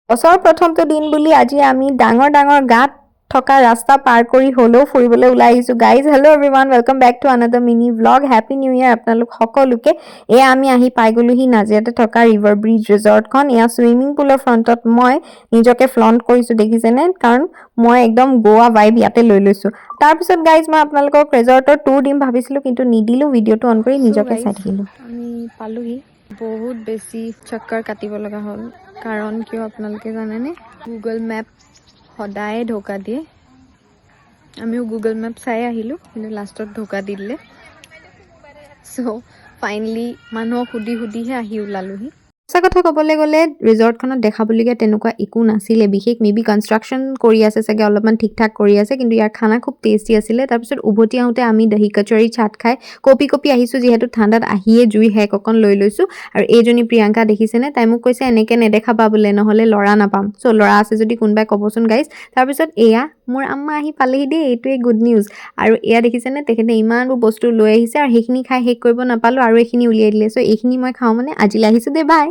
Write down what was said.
বছৰৰ প্ৰথমটো দিন বুলি আজি আমি ডাঙৰ ডাঙৰ গাঁত থকা ৰাস্তা পাৰ কৰি হ'লেও ফুৰিবলৈ ওলাই আহিছো guys hello' everyone welcome back to another mini vlog happy new year আপোনালোক সকলোকে এয়া আমি আহি পাই গ'লোহি নাজিৰাতে থকা ৰিভাৰ ব্ৰিজ ৰিজৰ্টখন এয়া চুইমিং পুলৰ ফ্ৰণ্টত মই নিজকে ফ্লণ্ট কৰিছো দেখিছেনে কাৰণ মই একদম গোৱা ভাইব ইয়াতে লৈ লৈছো তাৰপিছত গাইজ মই আপোনালোকক ৰিজৰ্টৰ টুৰ দিম ভাবিছিলো কিন্তু নিদিলো ভিডিঅ'টো অন কৰি নিজকে চাই থাকিলো আমি পালোহি বহুত বেছি চক্কৰ কাটিব লগা হ'ল কাৰণ কিয় আপোনালোকে জানেনে গুগল মেপ সদায় ধোকা দিয়ে আমিও গুগল মেপ চাই আহিলোঁ কিন্তু লাষ্টত ধোকা দি দিলে চ' ফাইনেলি মানুহক সুধি সুধিহে আহি ওলালোহি সঁচা কথা ক'বলৈ গ'লে ৰিজৰ্টখনত দেখাবলগীয়া তেনেকুৱা একো নাছিলে বিশেষ মেবি কনষ্ট্ৰাকশ্যন কৰি আছে চাগে অলপমান ঠিক ঠাক কৰি আছে কিন্তু ইয়াৰ খানা খুব টেষ্টি আছিলে তাৰপিছত উভতি আহোঁতে আমি দহি কচৰি চাট খাই কপি কপি আহিছোঁ যিহেতু ঠাণ্ডাত আহিয়ে জুই হেক অকণ লৈ লৈছোঁ আৰু এইজনী প্ৰিয়ংকা দেখিছেনে তাই মোক কৈছে এনেকৈ নেদেখাবা বোলে নহ'লে ল'ৰা নাপাম চ' ল'ৰা আছে যদি কোনোবাই ক'বচোন গাইজ তাৰপিছত এয়া মোৰ আম্মা আহি পালেহি দেই এইটোৱে গুড নিউজ আৰু এয়া দেখিছেনে তেখেতে ইমানবোৰ বস্তু লৈ আহিছে আৰু সেইখিনি খাই শেষ কৰিব নাপালোঁ আৰু এইখিনি উলিয়াই দিলে চ' এইখিনি মই খাওঁ মানে আজিলৈ আহিছোঁ দেই বাই